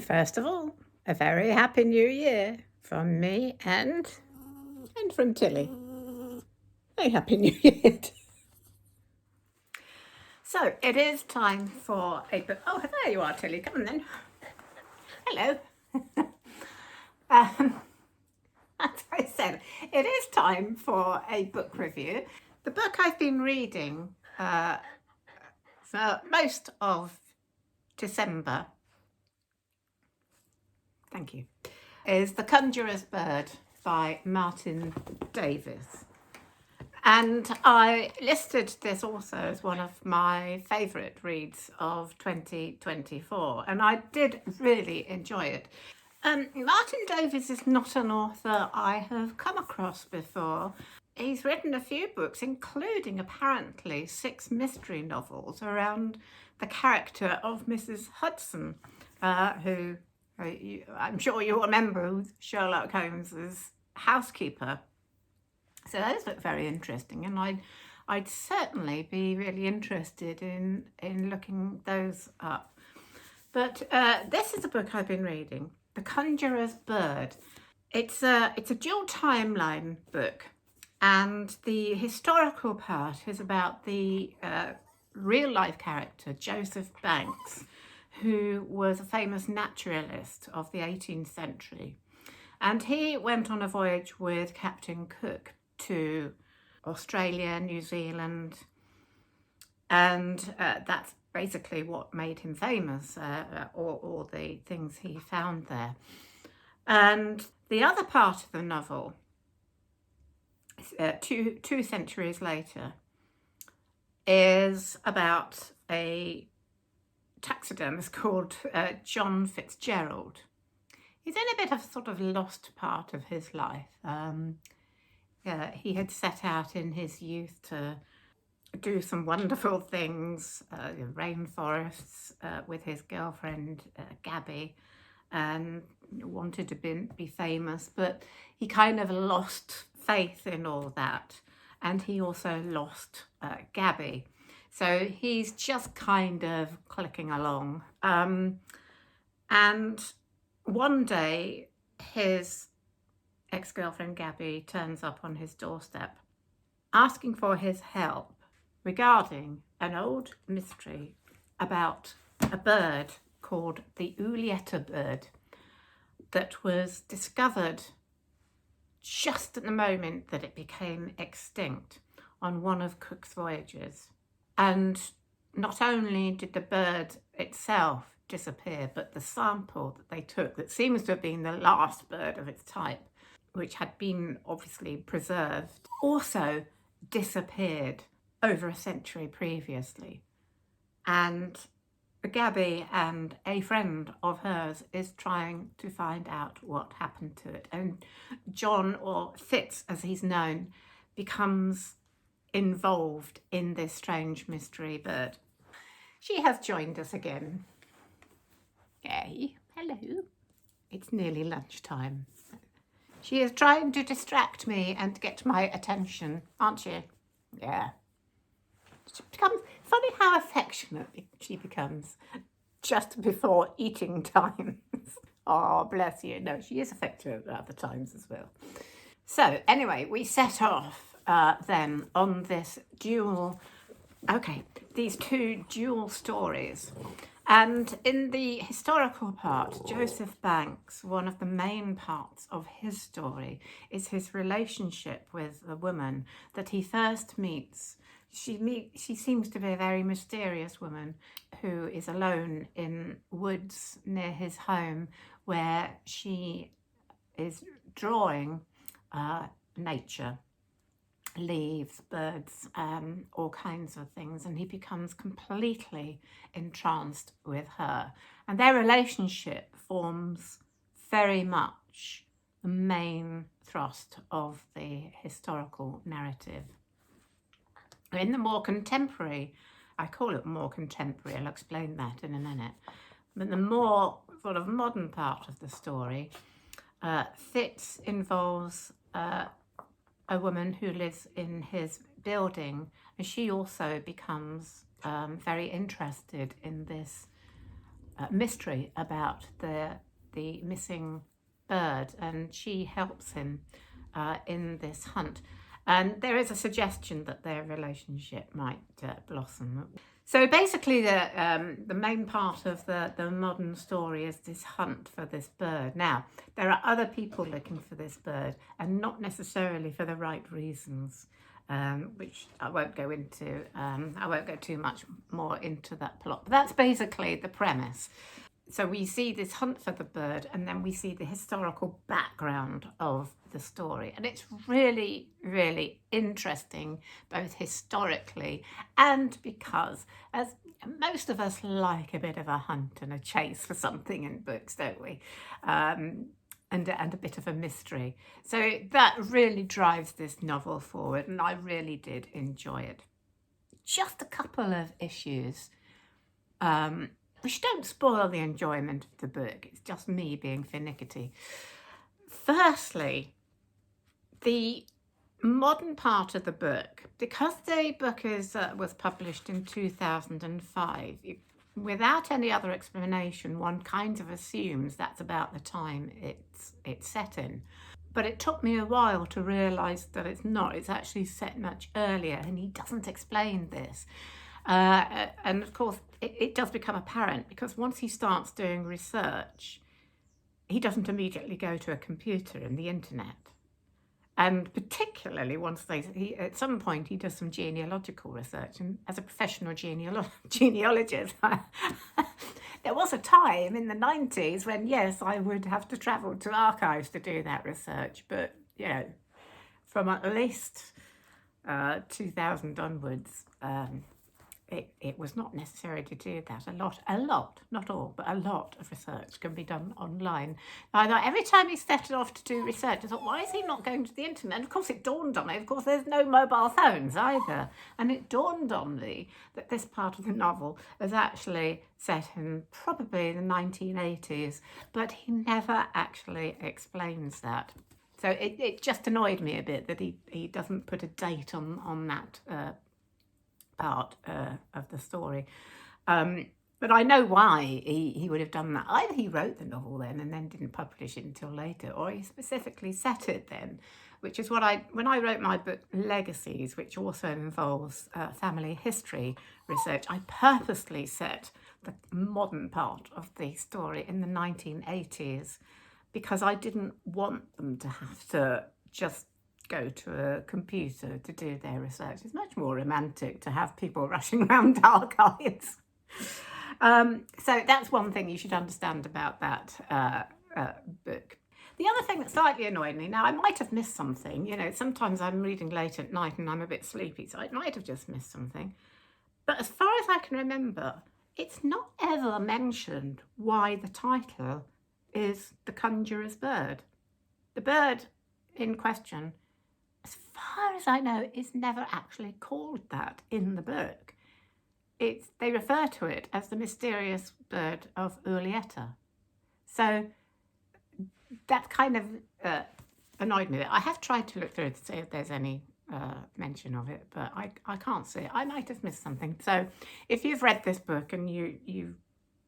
First of all, a very happy new year from me and from Tilly. A happy new year. So it is time for a book. Oh, there you are, Tilly. Come on then. Hello. As I said, it is time for a book review. The book I've been reading for most of December, thank you, is The Conjuror's Bird by Martin Davies. And I listed this also as one of my favourite reads of 2024, and I did really enjoy it. Martin Davies is not an author I have come across before. He's written a few books, including apparently 6 mystery novels around the character of Mrs. Hudson, who I'm sure you remember, Sherlock Holmes's housekeeper. So those look very interesting, and I'd certainly be really interested in looking those up. But this is a book I've been reading, The Conjuror's Bird. It's a dual timeline book, and the historical part is about the real life character Joseph Banks, who was a famous naturalist of the 18th century. And he went on a voyage with Captain Cook to Australia, New Zealand, and that's basically what made him famous, or the things he found there. And the other part of the novel, two centuries later, is about a taxidermist called John Fitzgerald. He's in a bit of sort of lost part of his life. He had set out in his youth to do some wonderful things, rainforests, with his girlfriend Gabby, and wanted to be famous, but he kind of lost faith in all that, and he also lost Gabby. So he's just kind of clicking along. And one day his ex-girlfriend Gabby turns up on his doorstep asking for his help regarding an old mystery about a bird called the Ulieta bird that was discovered just at the moment that it became extinct on one of Cook's voyages. And not only did the bird itself disappear, but the sample that they took, that seems to have been the last bird of its type, which had been obviously preserved, also disappeared over a century previously. And Gabby and a friend of hers is trying to find out what happened to it. And John, or Fitz as he's known, becomes involved in this strange mystery bird. She has joined us again. Hey, hello. It's nearly lunchtime. She is trying to distract me and get my attention, aren't you? Yeah. She becomes, funny how affectionate she becomes just before eating times. Oh, bless you. No, she is affectionate at other times as well. So anyway, we set off then on this these two dual stories. And in the historical part, Joseph Banks, one of the main parts of his story is his relationship with a woman that he first meets. She seems to be a very mysterious woman who is alone in woods near his home, where she is drawing nature, leaves, birds, all kinds of things, and he becomes completely entranced with her. And their relationship forms very much the main thrust of the historical narrative. In the more contemporary, I call it more contemporary, I'll explain that in a minute, but the more sort of modern part of the story, Fitz involves a woman who lives in his building, and she also becomes very interested in this mystery about the missing bird, and she helps him in this hunt. And there is a suggestion that their relationship might blossom. So basically, the main part of the modern story is this hunt for this bird. Now, there are other people looking for this bird, and not necessarily for the right reasons, which I won't go into. I won't go too much more into that plot. But that's basically the premise. So we see this hunt for the bird, and then we see the historical background of the story. And it's really, really interesting, both historically and because, as most of us like a bit of a hunt and a chase for something in books, don't we? And a bit of a mystery. So that really drives this novel forward, and I really did enjoy it. Just a couple of issues. Which don't spoil the enjoyment of the book. It's just me being finicky. Firstly, the modern part of the book, because the book was published in 2005, without any other explanation, one kind of assumes that's about the time it's set in. But it took me a while to realise that it's not. It's actually set much earlier, and he doesn't explain this. And of course, it does become apparent because once he starts doing research, he doesn't immediately go to a computer and the internet. And particularly once at some point, he does some genealogical research. And as a professional genealogist, there was a time in the 90s when, yes, I would have to travel to archives to do that research. But, you know, from at least 2000 onwards, it was not necessary to do that. A lot, not all, but a lot of research can be done online. Now, every time he set off to do research, I thought, why is he not going to the internet? And of course, it dawned on me, of course, there's no mobile phones either. And it dawned on me that this part of the novel is actually set in probably the 1980s, but he never actually explains that. So it just annoyed me a bit that he doesn't put a date on that part of the story. But I know why he would have done that. Either he wrote the novel then and then didn't publish it until later, or he specifically set it then, which is when I wrote my book Legacies, which also involves family history research, I purposely set the modern part of the story in the 1980s because I didn't want them to have to just go to a computer to do their research. It's much more romantic to have people rushing around archives. So that's one thing you should understand about that book. The other thing that slightly annoyed me, now I might have missed something, you know, sometimes I'm reading late at night and I'm a bit sleepy, so I might have just missed something. But as far as I can remember, it's not ever mentioned why the title is The Conjuror's Bird. The bird in question, as far as I know, is never actually called that in the book. They refer to it as the mysterious bird of Ulieta. So that kind of annoyed me. I have tried to look through to see if there's any mention of it, but I can't see it. I might have missed something. So if you've read this book and you've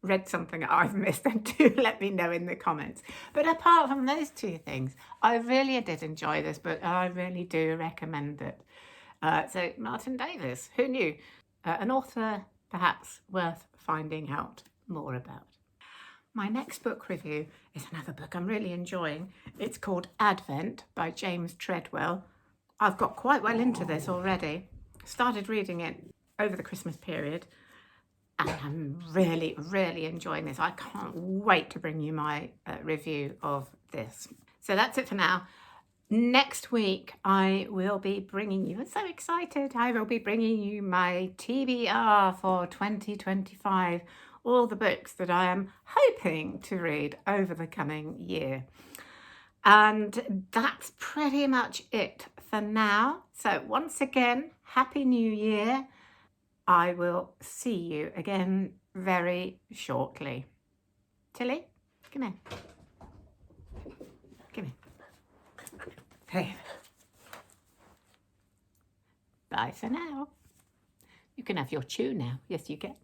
read something I've missed, then do let me know in the comments. But apart from those two things, I really did enjoy this book. I really do recommend it. So Martin Davies, who knew? An author perhaps worth finding out more about. My next book review is another book I'm really enjoying. It's called Advent by James Treadwell. I've got quite well into this already. Started reading it over the Christmas period. And I'm really, really enjoying this. I can't wait to bring you my review of this. So that's it for now. Next week, I will be bringing you, I'm so excited, I will be bringing you my TBR for 2025, all the books that I am hoping to read over the coming year. And that's pretty much it for now. So once again, Happy New Year. I will see you again very shortly. Tilly, come in. Come in. Hey. Bye for now. You can have your chew now. Yes, you can.